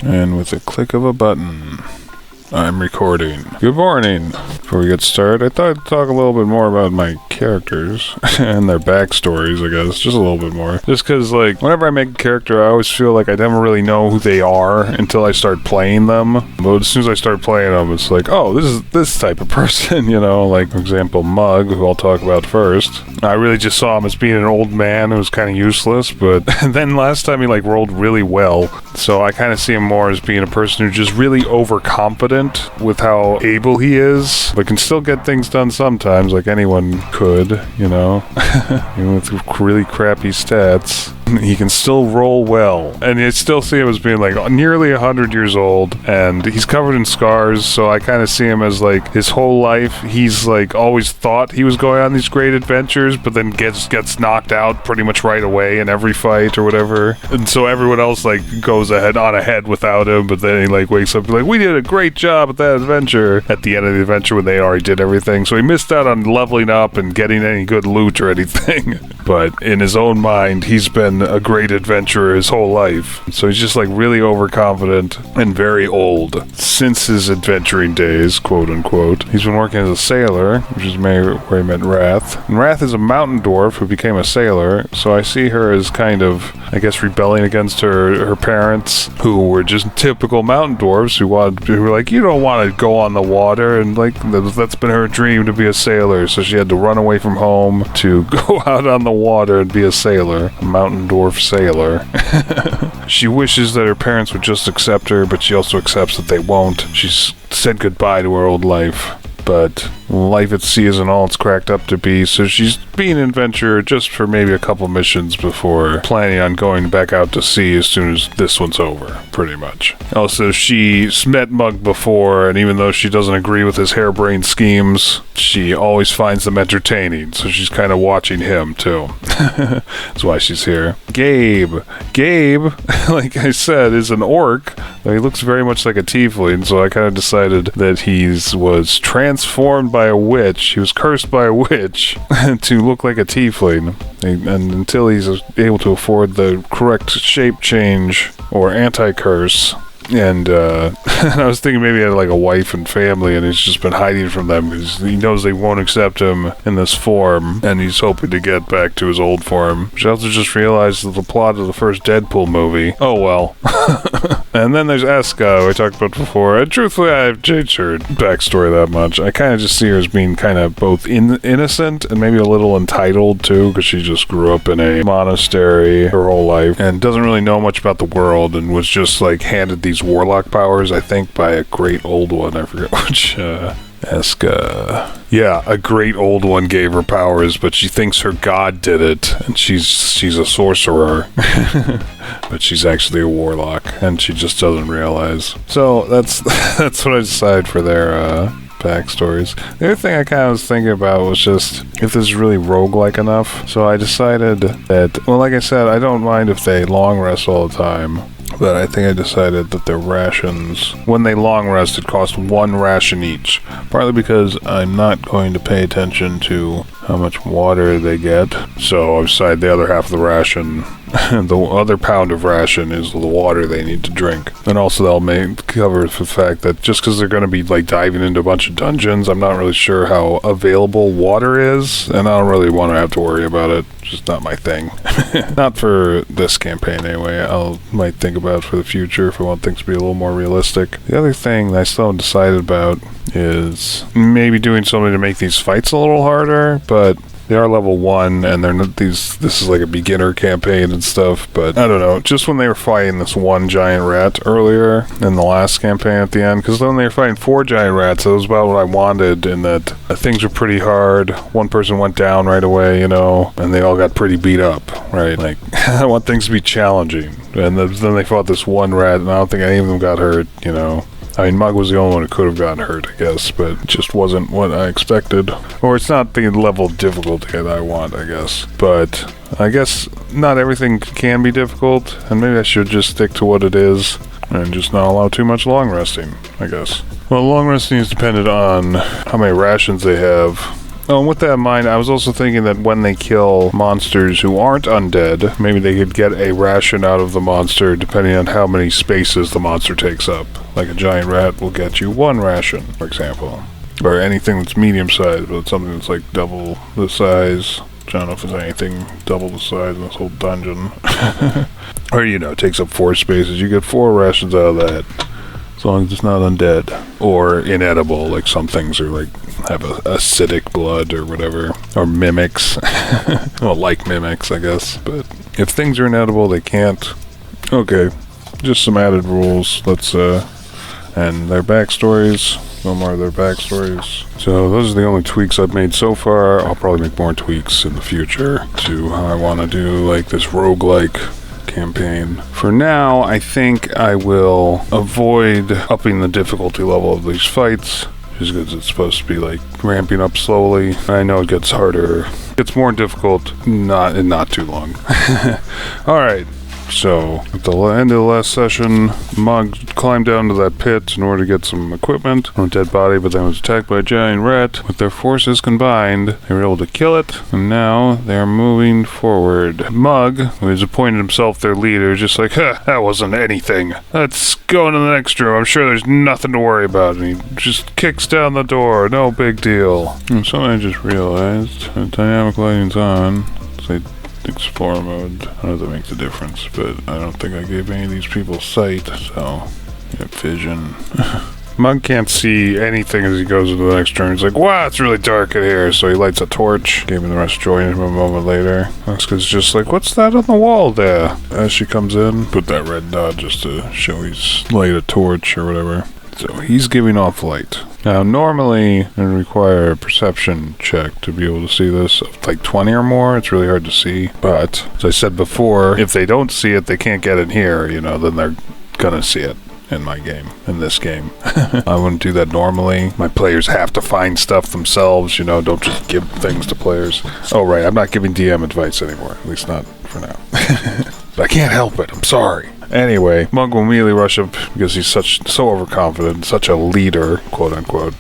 And with a click of a button, I'm recording. Good morning. Before we get started, I thought I'd talk a little bit more about my characters and their backstories, I guess. Just a little bit more. Just because, like, whenever I make a character, I always feel like I never really know who they are until I start playing them. But as soon as I start playing them, it's like, oh, this is this type of person, you know? Like, for example, Mug, who I'll talk about first. I really just saw him as being an old man who was kind of useless, but then last time he, like, rolled really well. So I kind of see him more as being a person who's just really overconfident with how able he is, but can still get things done sometimes, like anyone could, you know? Even with really crappy stats, he can still roll well. And you still see him as being like nearly 100 years old, and he's covered in scars, so I kind of see him as like his whole life he's like always thought he was going on these great adventures, but then gets knocked out pretty much right away in every fight or whatever. And so everyone else like goes ahead without him, but then he like wakes up and like, we did a great job at that adventure at the end of the adventure when they already did everything. So he missed out on leveling up and getting any good loot or anything. But in his own mind, he's been a great adventurer his whole life. So he's just like really overconfident and very old since his adventuring days, quote unquote. He's been working as a sailor, which is where he met Wrath. And Wrath is a mountain dwarf who became a sailor, so I see her as kind of, I guess, rebelling against her parents, who were just typical mountain dwarves who were like, you don't want to go on the water, and like that's been her dream, to be a sailor, so she had to run away from home to go out on the water and be a sailor, a mountain dwarf sailor. She wishes that her parents would just accept her, but she also accepts that they won't. She's said goodbye to her old life, but life at sea isn't all it's cracked up to be, so she's being an adventurer just for maybe a couple missions before planning on going back out to sea as soon as this one's over, pretty much. Also, she's met Mug before, and even though she doesn't agree with his harebrained schemes, she always finds them entertaining, so she's kind of watching him, too. That's why she's here. Gabe, like I said, is an orc, but he looks very much like a tiefling, so I kind of decided that he was transformed by a witch. He was cursed by a witch to look like a tiefling, and until he's able to afford the correct shape change or anti-curse. And I was thinking maybe he had like a wife and family, and he's just been hiding from them because he knows they won't accept him in this form, and he's hoping to get back to his old form. Which I also just realized that the plot of the first Deadpool movie. Oh well. And then there's Eska, who I talked about before. And truthfully, I have changed her backstory that much. I kind of just see her as being kind of both innocent and maybe a little entitled too, because she just grew up in a monastery her whole life and doesn't really know much about the world, and was just like handed these warlock powers, I think, by a great old one. I forget which. Eska. Yeah, a great old one gave her powers, but she thinks her god did it, and she's a sorcerer. But she's actually a warlock, and she just doesn't realize. So that's what I decided for their backstories. The other thing I kind of was thinking about was just if this is really roguelike enough. So I decided that, well, like I said, I don't mind if they long rest all the time. But I think I decided that their rations, when they long rest, it costs one ration each. Partly because I'm not going to pay attention to how much water they get. So I decided the other half of the ration, the other pound of ration, is the water they need to drink. And also they'll cover the fact that just because they're going to be like diving into a bunch of dungeons, I'm not really sure how available water is, and I don't really want to have to worry about it. It's just not my thing. Not for this campaign anyway. Might think about it for the future if I want things to be a little more realistic. The other thing that I still haven't decided about is maybe doing something to make these fights a little harder, but they are level 1, and they're not this is like a beginner campaign and stuff, but I don't know, just when they were fighting this one giant rat earlier in the last campaign at the end, because then they were fighting 4 giant rats, that was about what I wanted, in that things were pretty hard. One person went down right away, you know, and they all got pretty beat up, right? Like, I want things to be challenging, and then they fought this one rat, and I don't think any of them got hurt, you know. I mean, Mug was the only one who could have gotten hurt, I guess, but it just wasn't what I expected. Or it's not the level of difficulty that I want, I guess. But I guess not everything can be difficult, and maybe I should just stick to what it is and just not allow too much long resting, I guess. Well, long resting is dependent on how many rations they have. Oh, and with that in mind, I was also thinking that when they kill monsters who aren't undead, maybe they could get a ration out of the monster depending on how many spaces the monster takes up. Like a giant rat will get you 1 ration, for example. Or anything that's medium-sized, but something that's like double the size. I don't know if there's anything double the size in this whole dungeon. Or, you know, it takes up 4 spaces. You get 4 rations out of that. As long as it's not undead. Or inedible, like some things are like, have acidic blood or whatever. Or mimics. Well, like mimics, I guess. But if things are inedible, they can't. Okay. Just some added rules. Let's, and their backstories. No more of their backstories. So those are the only tweaks I've made so far. I'll probably make more tweaks in the future to how I want to do like this roguelike campaign. For now, I think I will avoid upping the difficulty level of these fights, just because it's supposed to be like ramping up slowly. I know it gets harder. It gets more difficult not too long. Alright. So, at the end of the last session, Mug climbed down to that pit in order to get some equipment on a dead body, but then was attacked by a giant rat. With their forces combined, they were able to kill it, and now they are moving forward. Mug, who has appointed himself their leader, is just like, huh, that wasn't anything. Let's go into the next room. I'm sure there's nothing to worry about. And he just kicks down the door. No big deal. And so I just realized, the dynamic lighting's on. So explore mode. I don't know if that makes a difference, but I don't think I gave any of these people sight, so yeah, vision. Mug can't see anything as he goes into the next room. He's like, wow, it's really dark in here, so he lights a torch. Gabe and the rest join him a moment later. Asuka's just like, what's that on the wall there? As she comes in, put that red dot just to show he's light a torch or whatever. So he's giving off light. Now, normally, it would require a perception check to be able to see this. Like 20 or more, it's really hard to see. But, as I said before, if they don't see it, they can't get in here, you know, then they're gonna see it in my game, in this game. I wouldn't do that normally. My players have to find stuff themselves, you know, don't just give things to players. Oh, right, I'm not giving DM advice anymore, at least not for now. But I can't help it, I'm sorry. Anyway, Mug will immediately rush up because he's so overconfident, such a leader, quote unquote.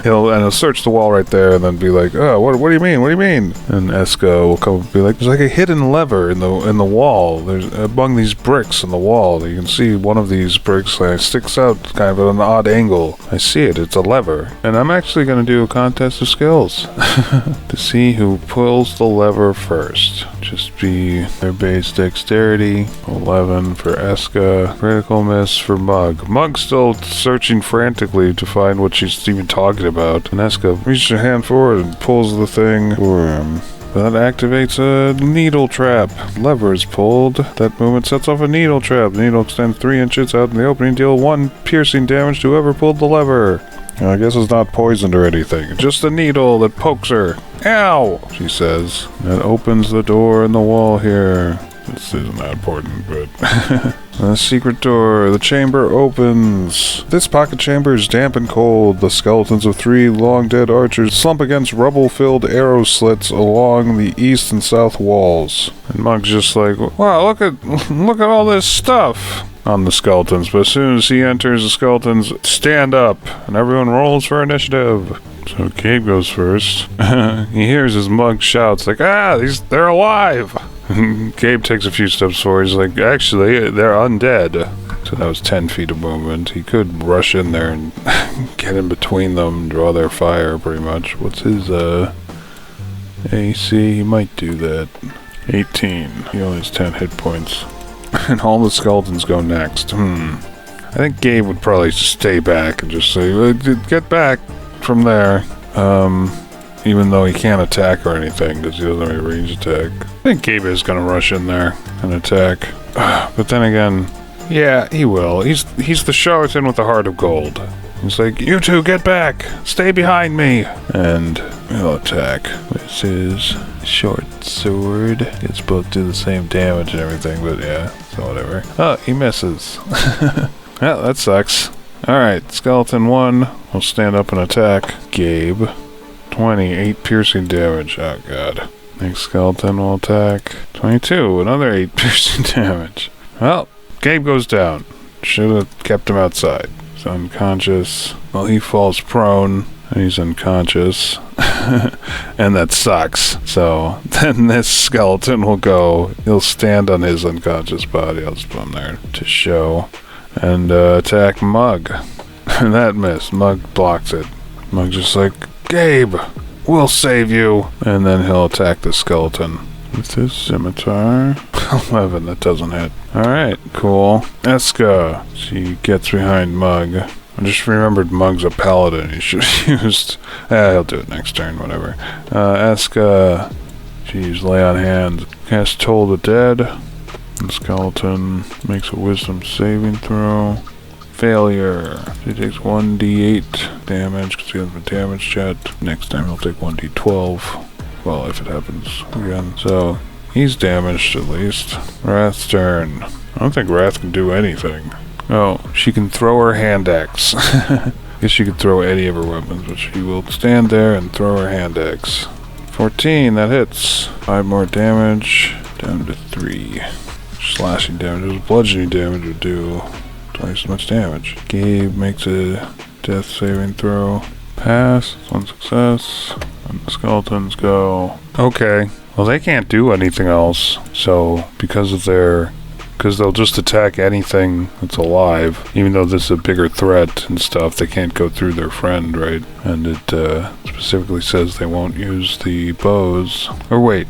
he'll search the wall right there and then be like, oh, what do you mean? What do you mean? And Eska will come and be like, there's like a hidden lever in the wall. There's among these bricks in the wall. You can see one of these bricks sticks out kind of at an odd angle. I see it. It's a lever. And I'm actually going to do a contest of skills to see who pulls the lever first. Just be their base dexterity, 11 for Eska, critical miss for Mug. Mug's still searching frantically to find what she's even talking about. And Eska reaches her hand forward and pulls the thing for him. That activates a needle trap. Lever is pulled. That movement sets off a needle trap. The needle extends 3 inches out in the opening, deal 1 piercing damage to whoever pulled the lever. I guess it's not poisoned or anything. Just a needle that pokes her. Ow! She says. That opens the door in the wall here. This isn't that important, but... The secret door. The chamber opens. This pocket chamber is damp and cold. The skeletons of 3 long-dead archers slump against rubble-filled arrow slits along the east and south walls. And Mug's just like, wow, look at all this stuff on the skeletons. But as soon as he enters, the skeletons stand up, and everyone rolls for initiative. So Gabe goes first. He hears his Mug shouts like, they're alive! Gabe takes a few steps forward. He's like, actually, they're undead. So that was 10 feet of movement. He could rush in there and get in between them and draw their fire, pretty much. What's his, AC? He might do that. 18. He only has 10 hit points. And all the skeletons go next. I think Gabe would probably stay back and just say, get back from there. Even though he can't attack or anything, because he doesn't have a range attack. I think Gabe is going to rush in there and attack. But then again, yeah, he will. He's the charlatan with the heart of gold. He's like, you two, get back! Stay behind me! And he'll attack with his short sword. It's both do the same damage and everything, but yeah, so whatever. Oh, he misses. Well, that sucks. Alright, skeleton 1 will stand up and attack Gabe. 8 piercing damage. Oh god. Next skeleton will attack. 22, another 8 piercing damage. Well, Gabe goes down. Should have kept him outside. He's unconscious. Well, he falls prone, and he's unconscious. And that sucks. So then this skeleton will go, he'll stand on his unconscious body. I'll just put him there to show. And attack Mug. And that missed. Mug blocks it. Mug's just like, Gabe, we'll save you. And then he'll attack the skeleton with his scimitar. 11, that doesn't hit. Alright, cool. Eska, she gets behind Mug. I just remembered Mug's a paladin. He should have used... he'll do it next turn, whatever. Eska, she's lay on hands. Cast Toll the Dead. The skeleton makes a wisdom saving throw. Failure. He takes 1d8 damage because he hasn't been damaged yet. Next time he'll take 1d12. Well, if it happens again. So, he's damaged at least. Wrath's turn. I don't think Wrath can do anything. Oh, she can throw her hand axe. I guess she could throw any of her weapons, but she will stand there and throw her hand axe. 14, that hits. 5 more damage. Down to 3. Slashing damage. Bludgeoning damage would do twice as much damage. Gabe makes a death saving throw. Pass. 1 success. And the skeletons go. Okay. Well, they can't do anything else. So, because they'll just attack anything that's alive. Even though this is a bigger threat and stuff, they can't go through their friend, right? And it specifically says they won't use the bows. Or wait.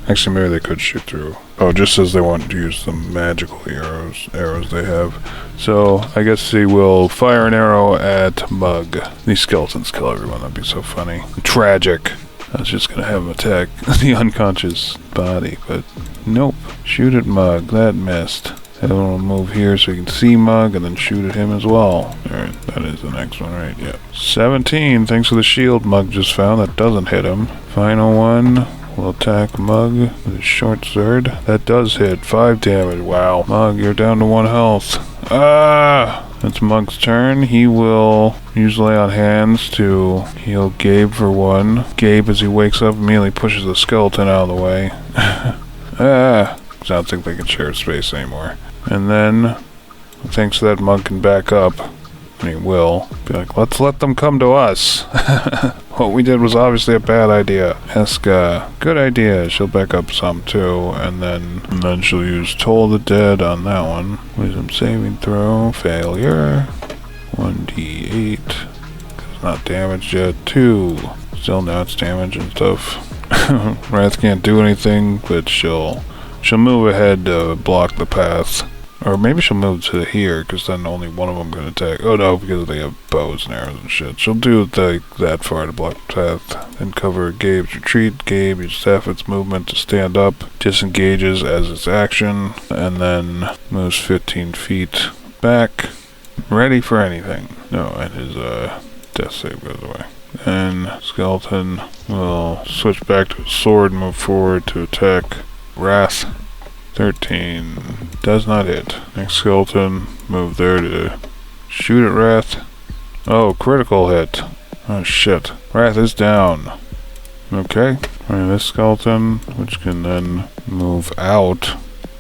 Actually, maybe they could shoot through. Oh, it just says they won't use the magical arrows they have. So, I guess he will fire an arrow at Mug. These skeletons kill everyone, that'd be so funny. Tragic. I was just gonna have him attack the unconscious body, but nope. Shoot at Mug, that missed. He'll move here so you can see Mug and then shoot at him as well. Alright, that is the next one, right? Yeah. 17, thanks for the shield Mug just found. That doesn't hit him. Final one. Will attack Mug with his short sword. That does hit. 5 damage. Wow. Mug, you're down to 1 health. Ah! It's Mug's turn. He will use Lay on Hands to heal Gabe for 1. Gabe, as he wakes up, immediately pushes the skeleton out of the way. Ah! I don't think they can share space anymore. And then, thanks to that, Mug can back up. And he will. Be like, let's let them come to us. What we did was obviously a bad idea. Eska, good idea. She'll back up some too. And then she'll use Toll the Dead on that one. Wisdom saving throw. Failure. 1d8. It's not damaged yet. 2. Still now it's damage and stuff. Wrath can't do anything, but she'll move ahead to block the path. Or maybe she'll move to here, because then only one of them can attack. Oh no, because they have bows and arrows and shit. She'll do that far to block the path. Then cover Gabe's retreat. Gabe uses half its movement to stand up. Disengages as its action. And then moves 15 feet back. Ready for anything. No, and his death save goes away. And Skeleton will switch back to his sword and move forward to attack Wrath. 13. Does not hit. Next skeleton, move there to shoot at Wrath. Oh, critical hit. Oh shit. Wrath is down. Okay. Alright, this skeleton, which can then move out.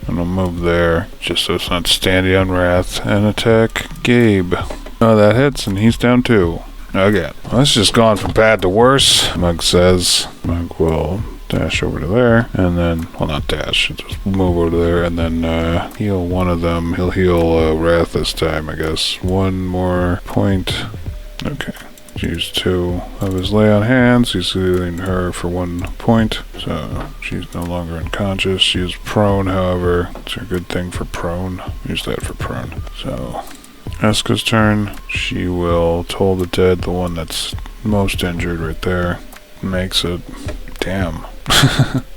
And we'll move there, just so it's not standing on Wrath, and attack Gabe. Oh, that hits, and he's down too. Again. Well, it's just gone from bad to worse, Mug says. Mug will dash over to there, and then, well, not dash, just move over to there, and then heal one of them. He'll heal Wrath this time, I guess. 1 more point. Okay. Use 2 of his Lay on Hands. He's healing her for 1 point, so she's no longer unconscious. She is prone, however. It's a good thing for prone. Use that for prone. So, Eska's turn. She will Toll the Dead, the one that's most injured right there. Makes it. Damn.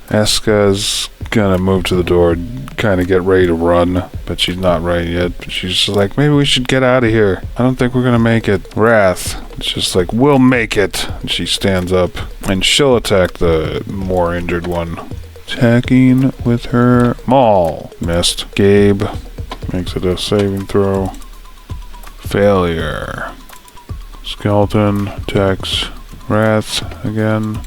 Eska's gonna move to the door, kind of get ready to run, but she's not ready yet. But she's just like, maybe we should get out of here. I don't think we're gonna make it. Wrath. It's just like, we'll make it. And she stands up, and she'll attack the more injured one. Attacking with her maul. Missed. Gabe makes it a saving throw. Failure. Skeleton attacks Wrath again,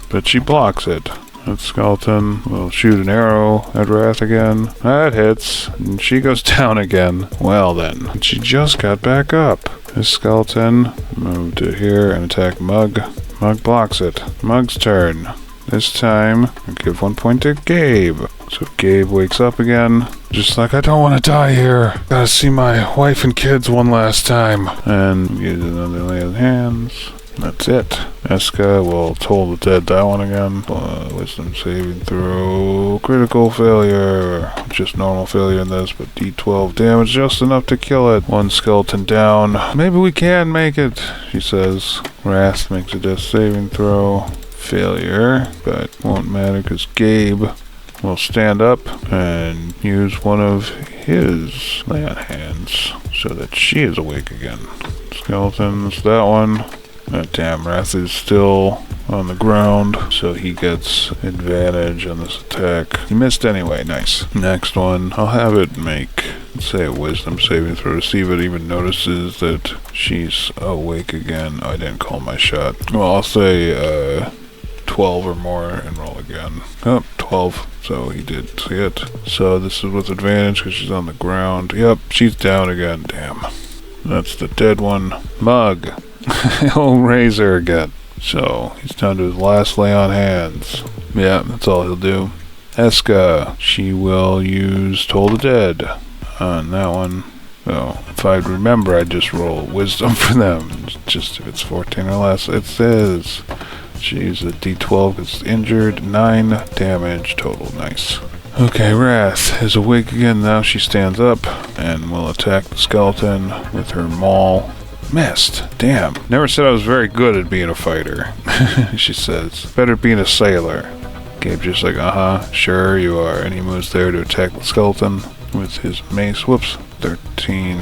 but she blocks it. That skeleton will shoot an arrow at Wrath again. That hits, and she goes down again. Well then, she just got back up. This skeleton moved to here and attack Mug. Mug blocks it. Mug's turn. This time, I'll give 1 point to Gabe. So Gabe wakes up again. Just like, I don't want to die here. Gotta see my wife and kids one last time. And use another lay of hands. That's it. Eska will toll the dead that one again. Wisdom saving throw. Critical failure. Just normal failure in this, but D12 damage just enough to kill it. 1 skeleton down. Maybe we can make it, she says. Wrath makes a death saving throw. Failure, but won't matter because Gabe will stand up and use one of his lay on hands so that she is awake again. Skeletons, that one. Damn, Wrath is still on the ground, so he gets advantage on this attack. He missed anyway, nice. Next one, I'll have it make, let's say, a wisdom saving throw to see if it even notices that she's awake again. Oh, I didn't call my shot. Well, I'll say 12 or more and roll again. Oh, 12. So he did see it. So this is with advantage because she's on the ground. Yep, she's down again. Damn. That's the dead one. Mug. He'll raise her again. So he's down to his last lay on hands. Yeah, that's all he'll do. Eska. She will use Toll the Dead on that one. So if I'd remember, I'd just roll wisdom for them. Just if it's 14 or less. It says she used a D12 because injured. 9 damage total. Nice. Okay, Wrath is awake again. Now she stands up and will attack the skeleton with her maul. Missed. Damn. Never said I was very good at being a fighter. She says. Better being a sailor. Gabe just like, sure you are. And he moves there to attack the skeleton with his mace. Whoops. 13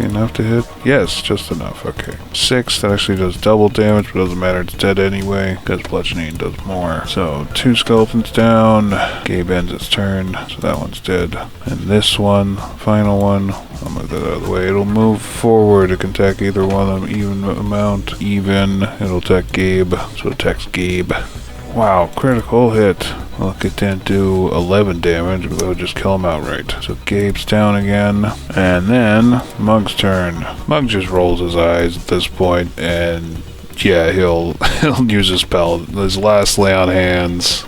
enough to hit? Yes, just enough. Okay. 6, that actually does double damage, but doesn't matter, it's dead anyway, because bludgeoning does more. So, 2 skeletons down. Gabe ends its turn, so that one's dead. And this one, final one, I'll move that out of the way. It'll move forward. It can attack either one of them, even amount. Even. It'll attack Gabe, so it attacks Gabe. Wow, critical hit. Look, it didn't do 11 damage, but it would just kill him outright. So Gabe's down again. And then, Mug's turn. Mug just rolls his eyes at this point, and yeah, he'll use his spell. His last lay on hands.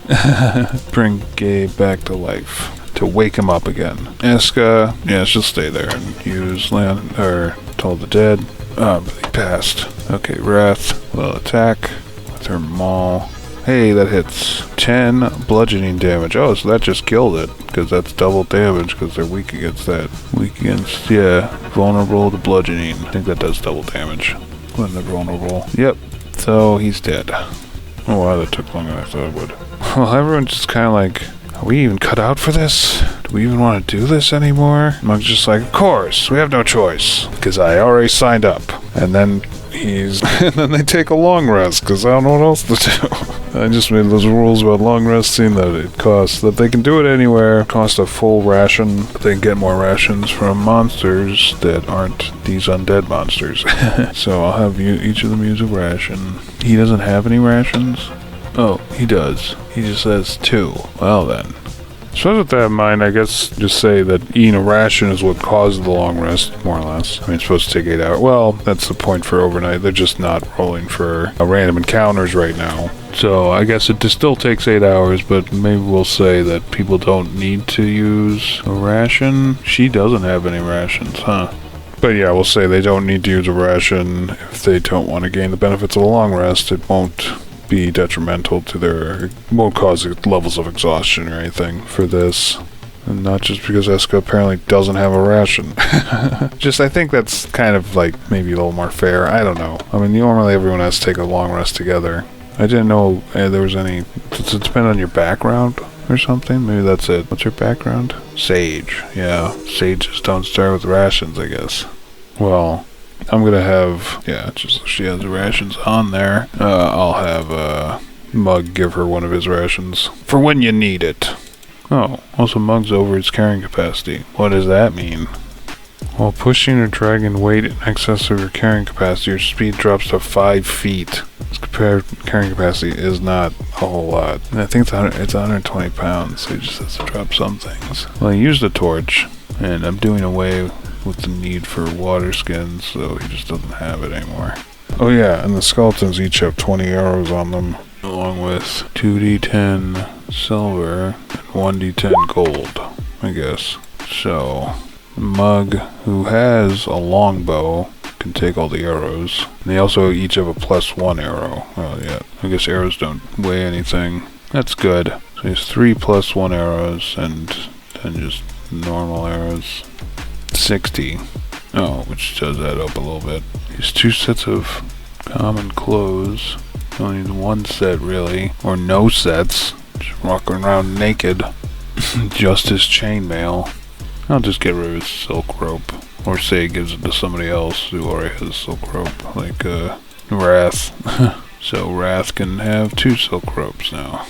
Bring Gabe back to life. To wake him up again. Eska, yeah, she'll stay there and use Toll the Dead. But he passed. Okay, Wrath will attack with her maul. Hey, that hits 10 bludgeoning damage. Oh, so that just killed it, because that's double damage, because they're weak against that. Weak against, yeah, vulnerable to bludgeoning. I think that does double damage when they're vulnerable. Yep, so he's dead. Oh wow, that took longer than I thought it would. Well, everyone's just kind of like, are we even cut out for this? Do we even want to do this anymore? Mug's just like, of course, we have no choice, because I already signed up. And then and then they take a long rest, because I don't know what else to do. I just made those rules about long resting that it costs, that they can do it anywhere, cost a full ration. They can get more rations from monsters that aren't these undead monsters. So I'll have each of them use a ration. He doesn't have any rations? Oh, he does. He just has 2. Well then. So with that in mind, I guess just say that eating a ration is what caused the long rest, more or less. I mean, it's supposed to take 8 hours. Well, that's the point for overnight. They're just not rolling for random encounters right now. So I guess it still takes 8 hours, but maybe we'll say that people don't need to use a ration. She doesn't have any rations, huh? But yeah, we'll say they don't need to use a ration if they don't want to gain the benefits of a long rest. It won't be detrimental to it won't cause levels of exhaustion or anything for this. And not just because Eska apparently doesn't have a ration. I think that's kind of like maybe a little more fair. I don't know. I mean, normally everyone has to take a long rest together. I didn't know there was any. Does it depend on your background or something? Maybe that's it. What's your background? Sage. Yeah. Sages don't start with rations, I guess. Well, I'm gonna have, just so she has the rations on there. I'll have Mug give her one of his rations for when you need it. Oh, also Mug's over its carrying capacity. What does that mean? While pushing or dragging weight in excess of your carrying capacity, your speed drops to 5 feet. This carrying capacity is not a whole lot. And I think it's 120 pounds, so he just has to drop some things. Well, I used a torch, and I'm doing away with the need for water skins, so he just doesn't have it anymore. Oh yeah, and the skeletons each have 20 arrows on them, along with 2d10 silver and 1d10 gold, I guess. So, the mug, who has a longbow, can take all the arrows. And they also each have a +1 arrow. Oh yeah, I guess arrows don't weigh anything. That's good. So he has 3 +1 arrows, and then just normal arrows. 60. Oh, which does add up a little bit. He has 2 sets of common clothes. Only need 1 set, really. Or no sets. Just walking around naked. Just his chainmail. I'll just get rid of his silk rope. Or say he gives it to somebody else who already has silk rope. Like, Wrath. So Wrath can have 2 silk ropes now.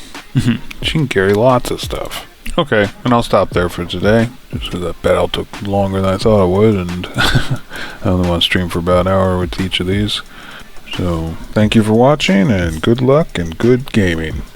She can carry lots of stuff. Okay, and I'll stop there for today. Just because that battle took longer than I thought it would, and I only want to stream for about an hour with each of these. So, thank you for watching, and good luck and good gaming.